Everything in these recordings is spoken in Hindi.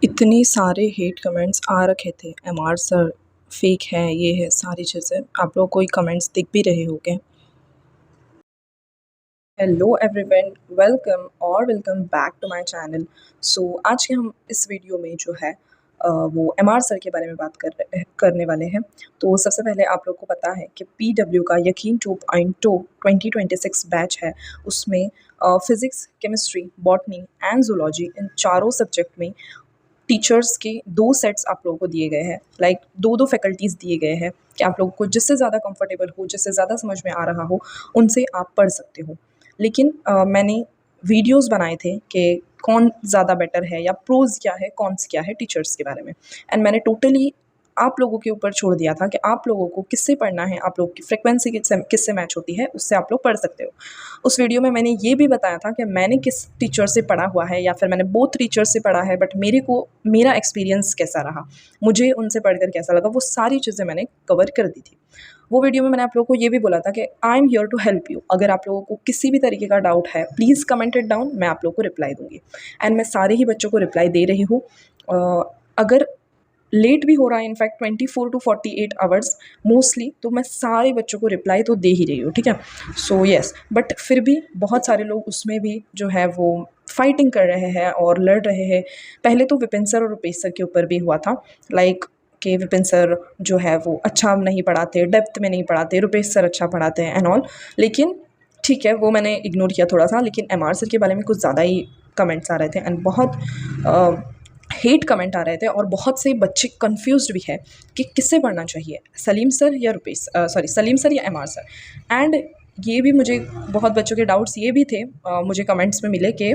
इतने सारे हेट कमेंट्स आ रखे थे, एमआर सर फेक है, ये है, सारी चीज़ें। आप लोग कोई कमेंट्स दिख भी रहे होंगे। Hello everyone, welcome back to my channel. So आज के हम इस वीडियो में जो है वो एमआर सर के बारे में बात करने वाले हैं। तो सबसे पहले आप लोग को पता है कि पीडब्ल्यू का यकीन 2.2 2026 बैच है। उसमें physics, chemistry, botany and zoology, इन चारों सब्जेक्ट में टीचर्स के 2 सेट्स आप लोगों को दिए गए हैं। लाइक 2-2 फैकल्टीज़ दिए गए हैं कि आप लोगों को जिससे ज़्यादा कंफर्टेबल हो, जिससे ज़्यादा समझ में आ रहा हो, उनसे आप पढ़ सकते हो। लेकिन मैंने वीडियोज़ बनाए थे कि कौन ज़्यादा बेटर है या प्रोज़ क्या है, कॉन्स क्या है टीचर्स के बारे में। एंड मैंने टोटली आप लोगों के ऊपर छोड़ दिया था कि आप लोगों को किससे पढ़ना है, आप लोगों की फ्रीक्वेंसी किससे मैच होती है, उससे आप लोग पढ़ सकते हो। उस वीडियो में मैंने ये भी बताया था कि मैंने किस टीचर से पढ़ा हुआ है या फिर मैंने बोथ टीचर से पढ़ा है, बट मेरा एक्सपीरियंस कैसा रहा, मुझे उनसे पढ़कर कैसा लगा, वो सारी चीज़ें मैंने कवर कर दी थी। वो वीडियो में मैंने आप लोगों को ये भी बोला था कि I am here to help you. अगर आप लोगों को किसी भी तरीके का डाउट है, प्लीज़ कमेंट इट डाउन, मैं आप लोगों को रिप्लाई दूँगी। एंड मैं सारे ही बच्चों को रिप्लाई दे रही हूँ। अगर लेट भी हो रहा है, इनफैक्ट 24 टू 48 आवर्स मोस्टली, तो मैं सारे बच्चों को रिप्लाई तो दे ही रही हूँ, ठीक है। सो येस, बट फिर भी बहुत सारे लोग उसमें भी जो है वो फाइटिंग कर रहे हैं और लड़ रहे हैं। पहले तो विपिन सर और रुपेश सर के ऊपर भी हुआ था, लाइक कि विपिन सर जो है वो अच्छा नहीं पढ़ाते, डेप्थ में नहीं पढ़ाते, रुपेश सर अच्छा पढ़ाते हैं एंड ऑल। लेकिन ठीक है, वो मैंने इग्नोर किया थोड़ा सा। लेकिन एमआर सर के बारे में कुछ ज़्यादा ही कमेंट्स आ रहे थे एंड बहुत हेट कमेंट आ रहे थे, और बहुत से बच्चे कंफ्यूज्ड भी है कि किससे पढ़ना चाहिए, सलीम सर या सलीम सर या एमआर सर। एंड ये भी मुझे बहुत बच्चों के डाउट्स ये भी थे, मुझे कमेंट्स में मिले कि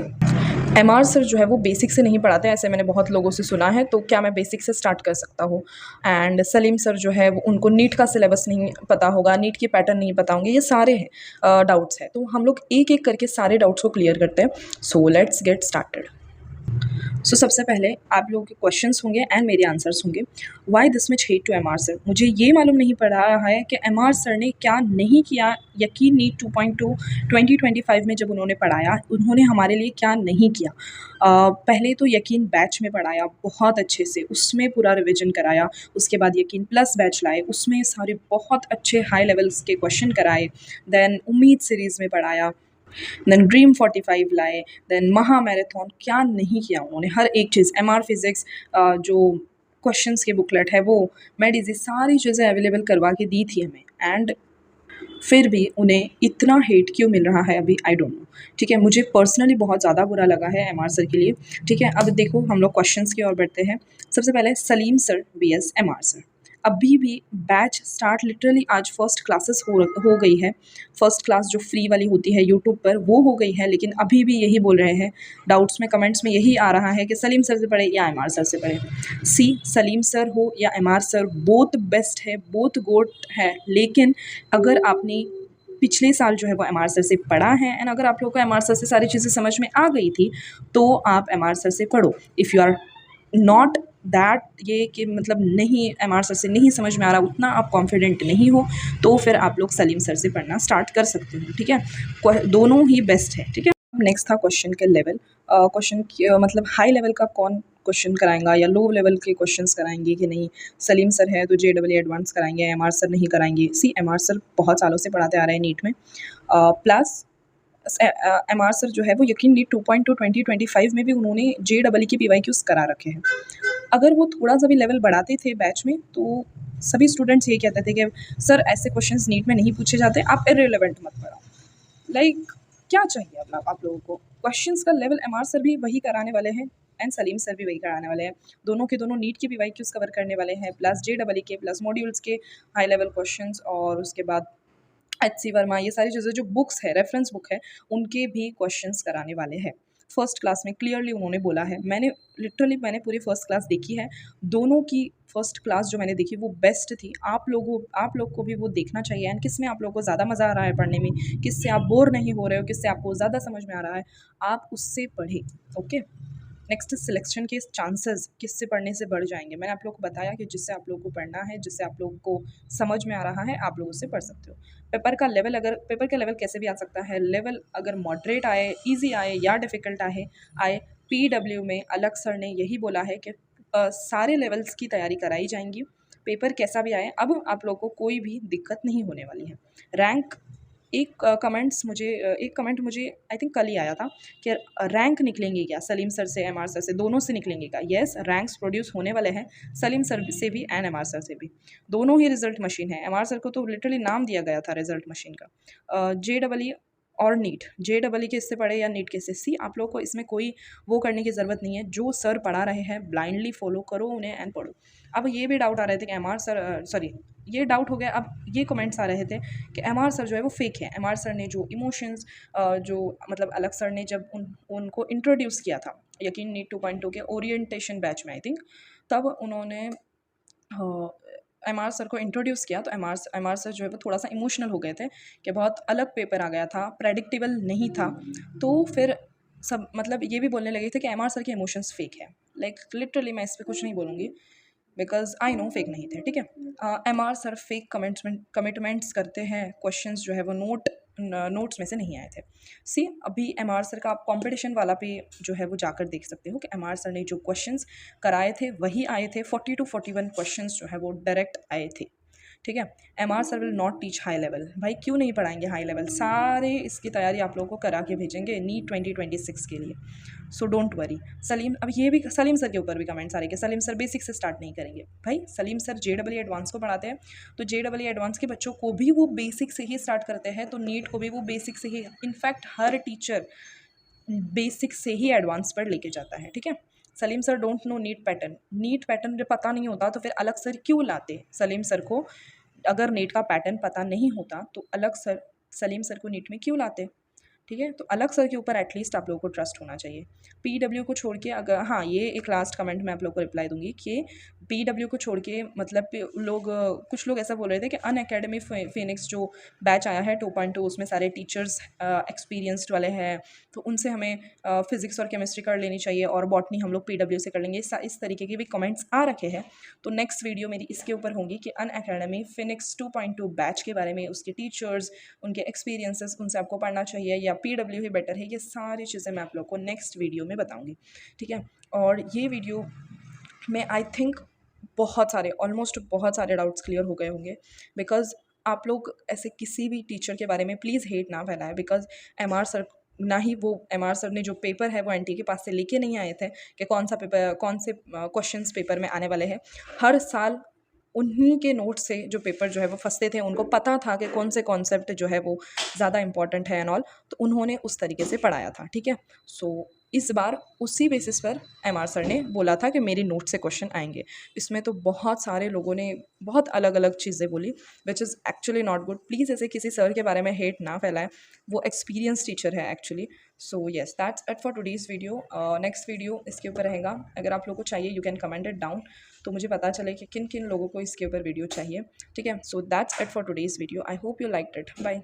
एमआर सर जो है वो बेसिक से नहीं पढ़ाते, ऐसे मैंने बहुत लोगों से सुना है, तो क्या मैं बेसिक से स्टार्ट कर सकता हूँ। एंड सलीम सर जो है वो उनको नीट का सिलेबस नहीं पता होगा, नीट के पैटर्न नहीं पता होंगे, ये सारे हैं डाउट्स हैं। तो हम लोग एक एक करके सारे डाउट्स को क्लियर करते हैं। So let's get started. So सबसे पहले आप लोगों के क्वेश्चंस होंगे एंड मेरे आंसर्स होंगे। Why this much hate to MR sir. मुझे ये मालूम नहीं पड़ रहा है कि एमआर सर ने क्या नहीं किया। यकीन नीट 2.2 2025 में जब उन्होंने पढ़ाया, उन्होंने हमारे लिए क्या नहीं किया। पहले तो यकीन बैच में पढ़ाया बहुत अच्छे से, उसमें पूरा रिविजन कराया। उसके बाद यकीन प्लस बैच लाए, उसमें सारे बहुत अच्छे हाई लेवल्स के क्वेश्चन कराए। देन उम्मीद सीरीज़ में पढ़ाया, देन ड्रीम 45 लाए, देन महा मैराथन। क्या नहीं किया उन्होंने, हर एक चीज़। एमआर फिज़िक्स जो क्वेश्चंस की बुकलेट है वो, मेडिजी, सारी चीज़ें अवेलेबल करवा के दी थी हमें। एंड फिर भी उन्हें इतना हेट क्यों मिल रहा है अभी, आई डोंट नो। ठीक है, मुझे पर्सनली बहुत ज़्यादा बुरा लगा है एमआर सर के लिए। ठीक है, अब देखो हम लोग क्वेश्चंस की ओर बढ़ते हैं। सबसे पहले Salim sir BS MR sir. अभी भी बैच स्टार्ट लिटरली आज फर्स्ट क्लासेस हो गई है। फर्स्ट क्लास जो फ्री वाली होती है यूट्यूब पर, वो हो गई है। लेकिन अभी भी यही बोल रहे हैं, डाउट्स में कमेंट्स में यही आ रहा है कि सलीम सर से पढ़े या एमआर सर से पढ़े। सी, सलीम सर हो या एमआर सर, बोथ बेस्ट है, बोथ गोट है। लेकिन अगर आपने पिछले साल जो है वो एमआर सर से पढ़ा है, एंड अगर आप लोगों को एमआर सर से सारी चीज़ें समझ में आ गई थी, तो आप एमआर सर से पढ़ो। If you are not that, ये कि मतलब नहीं, एमआर सर से नहीं समझ में आ रहा, उतना आप कॉन्फिडेंट नहीं हो, तो फिर आप लोग सलीम सर से पढ़ना स्टार्ट कर सकते हो। ठीक है, दोनों ही बेस्ट है। ठीक है, नेक्स्ट था क्वेश्चन के लेवल। क्वेश्चन मतलब हाई लेवल का कौन क्वेश्चन कराएंगा या लो लेवल के क्वेश्चंस कराएंगे कि नहीं। सलीम सर है तो जेडब्ल्यू एडवांस कराएंगे, एमआर सर नहीं कराएंगे। सी, एमआर सर बहुत सालों से पढ़ाते आ रहे हैं नीट में। प्लस एमआर सर जो है वो यकीन नीट 2.2 2025 में भी उन्होंने जेडब्ल्यू की पीवाईक्यूज करा रखे हैं। अगर वो थोड़ा सा भी लेवल बढ़ाते थे बैच में, तो सभी स्टूडेंट्स ये कहते थे कि सर ऐसे क्वेश्चंस नीट में नहीं पूछे जाते, आप इररिलेवेंट मत पढ़ाओ। लाइक क्या चाहिए अब आप लोगों को। क्वेश्चंस का लेवल एमआर सर भी वही कराने वाले हैं एंड सलीम सर भी वही कराने वाले हैं। दोनों के दोनों नीट के पीवाईक्यूज कवर करने वाले हैं, प्लस जेडब्ल्यू के, प्लस मॉड्यूल्स के हाई लेवल क्वेश्चंस, और उसके बाद एचसी वर्मा, ये सारी चीज़ें जो बुक्स है, रेफरेंस बुक है, उनके भी क्वेश्चंस कराने वाले हैं। फर्स्ट क्लास में क्लियरली उन्होंने बोला है। मैंने पूरी फर्स्ट क्लास देखी है। दोनों की फर्स्ट क्लास जो मैंने देखी वो बेस्ट थी। आप लोग को भी वो देखना चाहिए। एंड किस में आप लोगों को ज़्यादा मज़ा आ रहा है पढ़ने में, किससे आप बोर नहीं हो रहे हो, किससे आपको ज़्यादा समझ में आ रहा है, आप उससे पढ़ें। ओके, नेक्स्ट सिलेक्शन के चांसेस किससे पढ़ने से बढ़ जाएंगे। मैंने आप लोग को बताया कि जिससे आप लोगों को पढ़ना है, जिससे आप लोगों को समझ में आ रहा है, आप लोग उससे पढ़ सकते हो। पेपर का लेवल कैसे भी आ सकता है। लेवल अगर मॉडरेट आए, इजी आए या डिफ़िकल्ट आए, पीडब्ल्यू में अलग सर ने यही बोला है कि सारे लेवल्स की तैयारी कराई जाएंगी, पेपर कैसा भी आए अब आप लोगों को कोई भी दिक्कत नहीं होने वाली है। रैंक एक कमेंट मुझे आई थिंक कल ही आया था कि रैंक निकलेंगे क्या सलीम सर से, एमआर सर से, दोनों से निकलेंगे क्या? यस, रैंक्स प्रोड्यूस होने वाले हैं सलीम सर से भी एंड एमआर सर से भी। दोनों ही रिजल्ट मशीन है। एमआर सर को तो लिटरली नाम दिया गया था रिजल्ट मशीन का। JEE और नीट, JEE के इससे पढ़े या नीट के इससे, सी आप लोग को इसमें कोई वो करने की ज़रूरत नहीं है। जो सर पढ़ा रहे हैं ब्लाइंडली फॉलो करो उन्हें एंड पढ़ो। अब ये भी डाउट आ रहे थे कि एमआर सर सॉरी ये डाउट हो गया। अब ये कमेंट्स आ रहे थे कि एमआर सर जो है वो फेक है। एमआर सर ने जो इमोशंस जो मतलब अलग सर ने जब उनको इंट्रोड्यूस किया था यकीन नीट 2.2 के ओरिएंटेशन बैच में आई थिंक, तब उन्होंने एमआर सर को इंट्रोड्यूस किया तो एमआर सर जो है वो थोड़ा सा इमोशनल हो गए थे कि बहुत अलग पेपर आ गया था, प्रेडिक्टेबल नहीं था। तो फिर सब मतलब ये भी बोलने लगे थे कि एमआर सर के इमोशंस फेक है। लाइक लिटरली मैं इस पर कुछ नहीं बोलूँगी बिकॉज आई नो फेक नहीं थे, ठीक है। एमआर सर फेक कमिटमेंट्स करते हैं, क्वेश्चंस जो है वो नोट्स में से नहीं आए थे। सी अभी एमआर सर का आप कंपटीशन वाला पे जो है वो जाकर देख सकते हो कि एमआर सर ने जो क्वेश्चंस कराए थे वही आए थे। 40 to 41 क्वेश्चंस जो है वो डायरेक्ट आए थे, ठीक है। MR sir will not teach high level. भाई क्यों नहीं पढ़ाएंगे हाई लेवल? सारे इसकी तैयारी आप लोगों को करा के भेजेंगे नीट 2026 के लिए। So don't worry. सलीम, अब ये भी सलीम सर के ऊपर भी कमेंट्स आ रहे हैं कि सलीम सर बेसिक से स्टार्ट नहीं करेंगे। भाई सलीम सर JEE एडवांस को पढ़ाते हैं तो JEE एडवांस के बच्चों को भी वो बेसिक से ही स्टार्ट करते हैं, तो नीट को भी वो बेसिक से ही, इनफैक्ट हर टीचर बेसिक से ही एडवांस पर लेके जाता है, ठीक है। Salim sir don't know NEET pattern जब पता नहीं होता तो फिर अलग सर क्यों लाते सलीम सर को? अगर नीट का पैटर्न पता नहीं होता तो अलग सर सलीम सर को नीट में क्यों लाते? ठीक है, तो अलग सर के ऊपर एटलीस्ट आप लोगों को ट्रस्ट होना चाहिए। पीडब्ल्यू को छोड़ के अगर, हाँ ये एक लास्ट कमेंट मैं आप लोगों को रिप्लाई दूंगी कि पीडब्ल्यू को छोड़ के मतलब कुछ लोग ऐसा बोल रहे थे कि अनअकैडमी फिनिक्स जो बैच आया है 2.2 उसमें सारे टीचर्स एक्सपीरियंस्ड वाले हैं, तो उनसे हमें फिजिक्स और केमिस्ट्री कर लेनी चाहिए और बॉटनी हम लोग पीडब्ल्यू से कर लेंगे। इस तरीके के भी कमेंट्स आ रखे हैं। तो नेक्स्ट वीडियो मेरी इसके ऊपर होगी कि अनअकैडमी फिनिक्स 2.2 बैच के बारे में, उसके टीचर्स, उनके एक्सपीरियंसेस, उनसे आपको पढ़ना चाहिए या पीडब्ल्यू ही बेटर है, ये सारी चीज़ें मैं आप लोग को नेक्स्ट वीडियो में बताऊंगी, ठीक है। और ये वीडियो में आई थिंक ऑलमोस्ट बहुत सारे डाउट्स क्लियर हो गए होंगे। बिकॉज आप लोग ऐसे किसी भी टीचर के बारे में प्लीज़ हेट ना फैलाएं। बिकॉज एमआर सर ना ही वो एमआर सर ने जो पेपर है वो एनटी के पास से लेके नहीं आए थे कि कौन से क्वेश्चंस पेपर में आने वाले हैं। हर साल उन्हीं के नोट से जो पेपर जो है वो फंसते थे, उनको पता था कि कौन से कॉन्सेप्ट जो है वो ज़्यादा इंपॉर्टेंट है एंड ऑल, तो उन्होंने उस तरीके से पढ़ाया था, ठीक है। सो इस बार उसी बेसिस पर एमआर सर ने बोला था कि मेरी नोट से क्वेश्चन आएंगे। इसमें तो बहुत सारे लोगों ने बहुत अलग अलग चीज़ें बोली which is actually not good. Please ऐसे किसी सर के बारे में हेट ना फैलाएं, वो एक्सपीरियंस टीचर है actually. So yes, that's it for today's video. Next video इसके ऊपर रहेगा। अगर आप लोगों को चाहिए you can comment it down, तो मुझे पता चले कि किन किन लोगों को इसके ऊपर वीडियो चाहिए, ठीक है। So that's it for today's video. I hope you liked it. Bye.